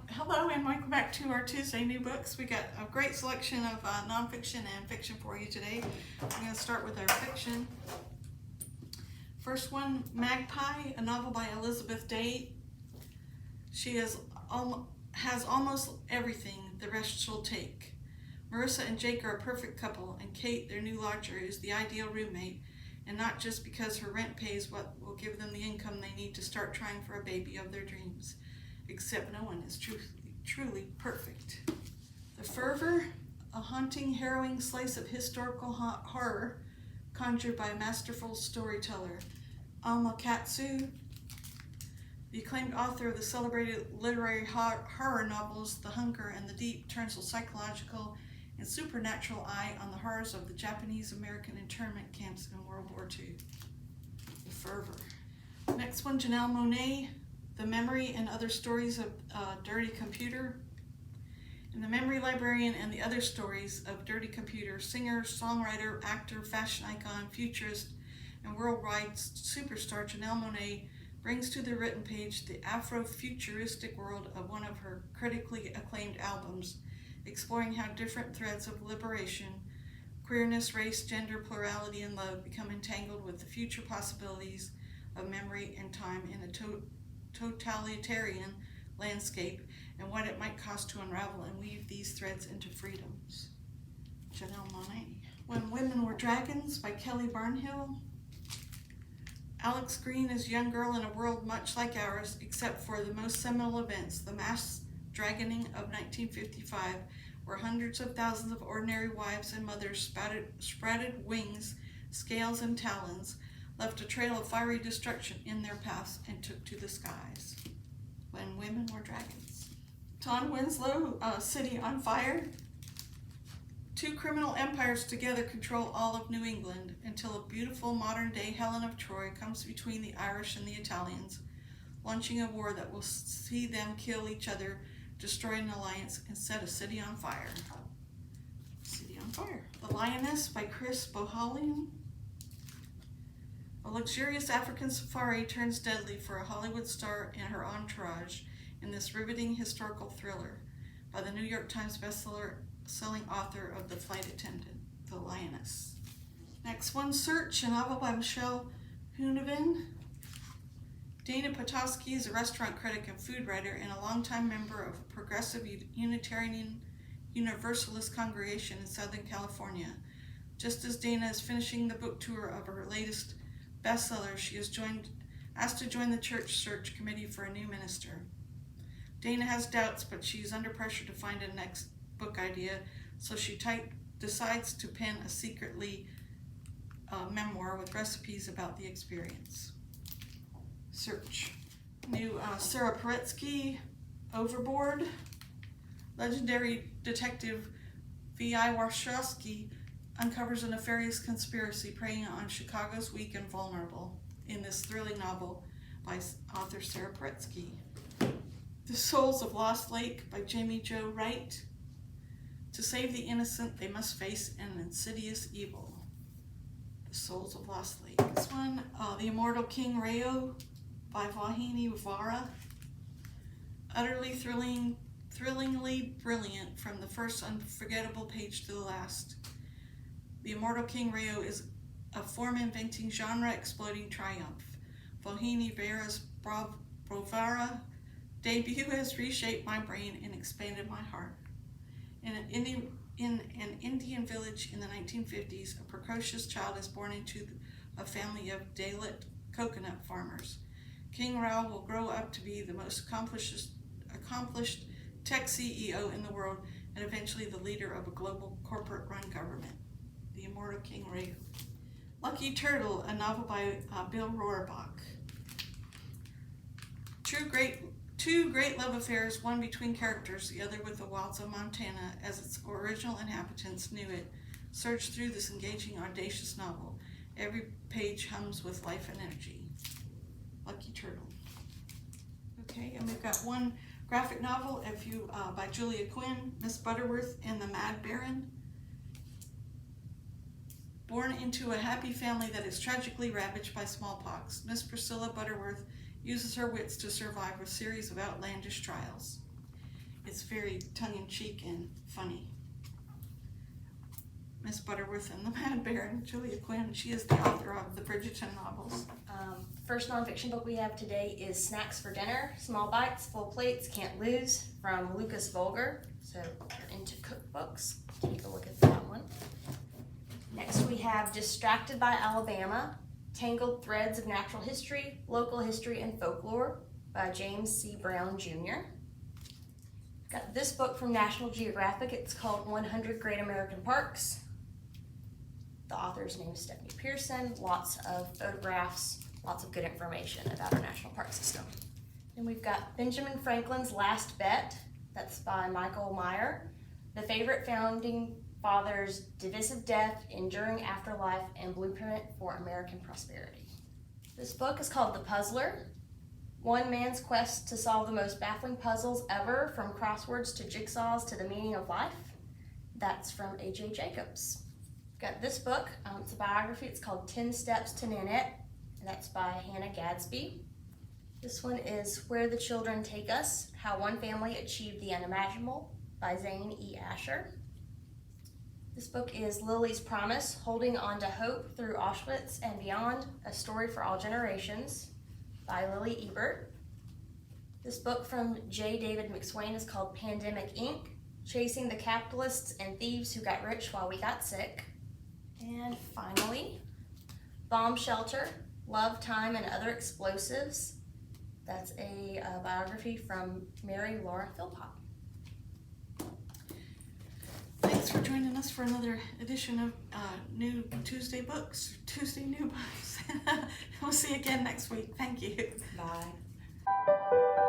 Hello and welcome back to our Tuesday New Books. We got a great selection of nonfiction and fiction for you today. I'm going to start with our fiction. First one, Magpie, a novel by Elizabeth Dayt. She has almost everything the rest she'll take. Marissa and Jake are a perfect couple, and Kate, their new lodger, is the ideal roommate, and not just because her rent pays what will give them the income they need to start trying for a baby of their dreams. Except no one is truly perfect. The Fervor, a haunting, harrowing slice of historical horror conjured by a masterful storyteller. Alma Katsu, the acclaimed author of the celebrated literary horror novels The Hunger and the Deep, turns a psychological and supernatural eye on the horrors of the Japanese-American internment camps in World War II. The Fervor. Next one, Janelle Monae, The Memory and Other Stories of Dirty Computer. In The Memory Librarian and the Other Stories of Dirty Computer, singer, songwriter, actor, fashion icon, futurist, and worldwide superstar Janelle Monae brings to the written page the Afro-futuristic world of one of her critically acclaimed albums, exploring how different threads of liberation, queerness, race, gender, plurality, and love become entangled with the future possibilities of memory and time in a totalitarian landscape, and what it might cost to unravel and weave these threads into freedoms. Janelle Monae. When Women Were Dragons by Kelly Barnhill. Alex Green is a young girl in a world much like ours, except for the most seminal events, the mass dragoning of 1955, where hundreds of thousands of ordinary wives and mothers sprouted wings, scales, and talons, left a trail of fiery destruction in their paths, and took to the skies. When Women Were Dragons. Tom Winslow, City on Fire. Two criminal empires together control all of New England until a beautiful modern-day Helen of Troy comes between the Irish and the Italians, launching a war that will see them kill each other, destroy an alliance, and set a city on fire. City on Fire. The Lioness by Chris Bohalian. A luxurious African safari turns deadly for a Hollywood star and her entourage in this riveting historical thriller by the New York Times bestseller-selling author of The Flight Attendant, The Lioness. Next one, Search, a novel by Michelle Hunevin. Dana Potosky is a restaurant critic and food writer and a longtime member of a progressive Unitarian Universalist congregation in Southern California. Just as Dana is finishing the book tour of her latest bestseller, she is asked to join the church search committee for a new minister. Dana has doubts, but she is under pressure to find a next book idea, so she decides to pen a secretly memoir with recipes about the experience. Search. New Sarah Paretsky, Overboard. Legendary detective V.I. Warshawski uncovers a nefarious conspiracy preying on Chicago's weak and vulnerable in this thrilling novel by author Sarah Paretsky. The Souls of Lost Lake by Jamie Jo Wright. To save the innocent, they must face an insidious evil. The Souls of Lost Lake. This one, The Immortal King Rayo by Vahini Vara. Utterly thrillingly brilliant from the first unforgettable page to the last. The Immortal King Rayo is a form-inventing, genre-exploding triumph. Vahini Vara's bravura debut has reshaped my brain and expanded my heart. In an Indian village in the 1950s, a precocious child is born into a family of Dayt coconut farmers. King Rao will grow up to be the most accomplished tech CEO in the world and eventually the leader of a global corporate-run government. The Immortal King Rayo. Lucky Turtle, a novel by Bill Rohrbach. Two great love affairs, one between characters, the other with the wilds of Montana as its original inhabitants knew it, surge through this engaging, audacious novel. Every page hums with life and energy. Lucky Turtle. Okay, and we've got one graphic novel by Julia Quinn, Miss Butterworth and the Mad Baron. Born into a happy family that is tragically ravaged by smallpox, Miss Priscilla Butterworth uses her wits to survive a series of outlandish trials. it's very tongue-in-cheek and funny. Miss Butterworth and the Mad Bear, and Julia Quinn. She is the author of the Bridgerton novels. First nonfiction book we have today is Snacks for Dinner, Small Bites, Full Plates, Can't Lose, from Lucas Volger. So if you're into cookbooks, take a look at that one. Next we have Distracted by Alabama, Tangled Threads of Natural History, Local History, and Folklore by James C. Brown Jr. Got this book from National Geographic. It's called 100 Great American Parks. The author's name is Stephanie Pearson. Lots of photographs, lots of good information about our national park system. Then we've got Benjamin Franklin's Last Bet. That's by Michael Meyer. The Favorite Founding Fathers, Divisive Death, Enduring Afterlife, and Blueprint for American Prosperity. This book is called The Puzzler. One man's quest to solve the most baffling puzzles ever, from crosswords to jigsaws to the meaning of life. That's from A.J. Jacobs. Got this book, it's a biography. It's called 10 Steps to Nanette, and that's by Hannah Gadsby. This one is Where the Children Take Us, How One Family Achieved the Unimaginable by Zane E. Asher. This book is Lily's Promise, Holding On to Hope Through Auschwitz and Beyond, A Story for All Generations by Lily Ebert. This book from J. David McSwain is called Pandemic Inc., Chasing the Capitalists and Thieves Who Got Rich While We Got Sick. And finally, Bomb Shelter, Love, Time, and Other Explosives. That's a biography from Mary Laura Philpott. Thanks for joining us for another edition of New Tuesday Books, Tuesday New Books. We'll see you again next week. Thank you. Bye.